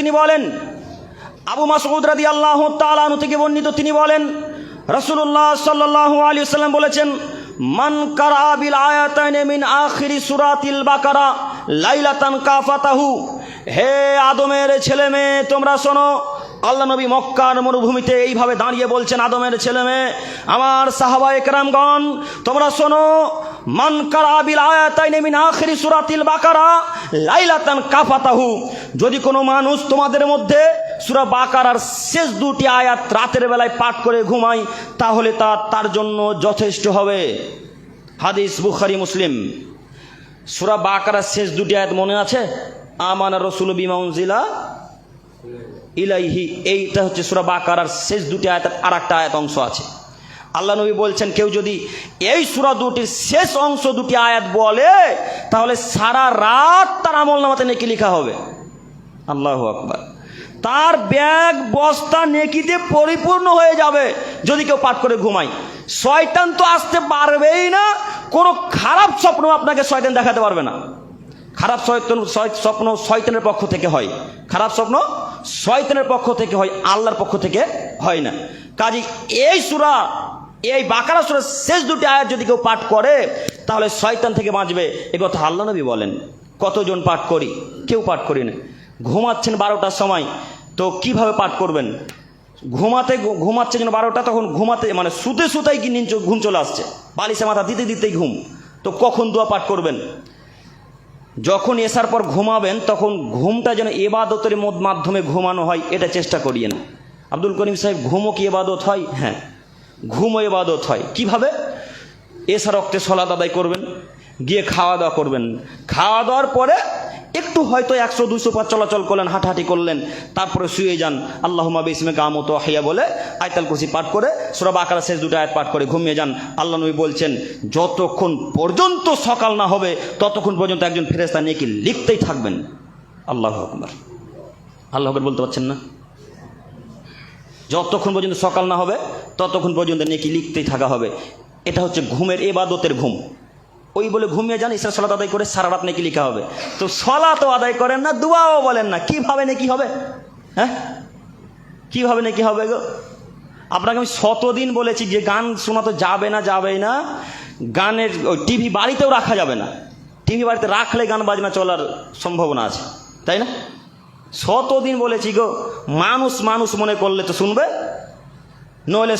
তিনি বলেন, আবু মাসউদ রাদিয়াল্লাহু তাআলা আনহু থেকে বর্ণিত, তিনি বলেন রাসূলুল্লাহ সাল্লাল্লাহু আলাইহি ওয়াসাল্লাম বলেছেন, মান কারা বিল আয়াতাইনি মিন আখিরি সূরাতিল বাকারা লাইলাতান কাফাতাহু। হে আদমের ছেলে মেয়ে তোমরা শোনো, আল্লাহ নবী মক্কার মরুভূমিতে এইভাবে দাঁড়িয়ে বলছেন, আদমের ছেলে মেয়ে, আমার সাহাবায়ে কেরামগণ তোমরা শোনো, মান কারা বিল আয়াতাইনি মিন আখিরি সূরাতিল বাকারা লাইলাতান কাফাতাহু। যদি কোনো মানুষ তোমাদের মধ্যে সূরা বাকারার শেষ দুটি আয়াত রাতের বেলায় পাঠ করে ঘুমায়, তাহলে তা তার জন্য যথেষ্ট হবে। হাদিস বুখারী মুসলিম। সূরা বাকারার শেষ দুটি আয়াত মনে আছে? আমানা রাসূলু বিমা উনজিলা ইলাইহি, এইটা হচ্ছে সূরা বাকারার শেষ দুটি আয়াতের আরেকটা আয়াত অংশ আছে। আল্লাহ নবী বলছেন, কেউ যদি এই সূরা দুটির শেষ অংশ দুটি আয়াত বলে, তাহলে সারা রাত তার আমলনামাতে নেকি লেখা হবে। আল্লাহু আকবার। তার ব্যাগ বস্তা নেকিতে পরিপূর্ণ হয়ে যাবে যদি কেউ পাঠ করে ঘুমায়। শয়তান তো আসতে পারবেই না, কোনো খারাপ স্বপ্ন আপনাকে শয়তান দেখাতে পারবে না। খারাপ স্বপ্ন শয়তানের পক্ষ থেকে হয়, খারাপ স্বপ্ন শয়তানের পক্ষ থেকে হয়, আল্লাহর পক্ষ থেকে হয় না। কাজে এই সূরা, এই বাকারা সূরার শেষ দুটি আয়াত যদি কেউ পাঠ করে, তাহলে শয়তান থেকে বাঁচবে। এ কথা আল্লাহ নবী বলেন। কতজন পাঠ করি? কেউ পাঠ করি না। ঘুমাচ্ছেন 12টার সময়, তো কিভাবে পাঠ করবেন? ঘুমাচ্ছে যেন 12টা, তখন ঘুমাতে মানে শুতে শুতেই কি ঘুম চলে আসছে, বালিশে মাথা দিতে দিতেই ঘুম, তো কখন দোয়া পাঠ করবেন? যখন এসার পর ঘুমাবেন, তখন ঘুমটা যেন ইবাদতের মাধ্যমে ঘুমানো হয়, এটা চেষ্টা করিয়েন। আব্দুল করিম সাহেব, ঘুমও কি ইবাদত হয়? হ্যাঁ, ঘুমও ইবাদত হয়। কিভাবে? এসার ওয়াক্তে সালাত আদায় করবেন, গিয়ে খাওয়া দাওয়া করবেন, খাওয়া দাওয়ার পরে একটু হয়তো 100-200 পা চলাচল করলেন, হাঁটাহাঁটি করলেন, তারপরে শুয়ে যান। আল্লাহুম্মা বিসমিকা আমুতু ওয়া আহইয়া বলে আয়াতুল কুরসি পাঠ করে সূরা বাকারা শেষ দুটো আয়াত পাঠ করে ঘুমিয়ে যান। আল্লাহ নবী বলছেন, যতক্ষণ পর্যন্ত সকাল না হবে ততক্ষণ পর্যন্ত একজন ফেরেশতা নেকি লিখতেই থাকবেন। আল্লাহু আকবার। আল্লাহু আকবার বলতে পারছেন না? যতক্ষণ পর্যন্ত সকাল না হবে ততক্ষণ পর্যন্ত নেকি লিখতেই থাকা হবে। এটা হচ্ছে ঘুমের ইবাদতের ঘুম। ওই বলে ঘুমিয়ে যান, ইসরা সালাত আদায় করে সারা রাত নেকি লেখা হবে। তো সালাতও আদায় করেন না, দুআও বলেন না, কিভাবে নেকি হবে? হ্যাঁ, কিভাবে নেকি হবে গো? আপনাকে আমি 100 দিন বলেছি যে গান শোনা তো যাবে না। গানের টিভি বাড়িতেও রাখা যাবে না। টিভি বাড়িতে রাখলে গান বাজনা চলার সম্ভাবনা আছে, তাই না? 100 দিন বলেছি গো। মানুষ মনে করলে তো শুনবে, নইলে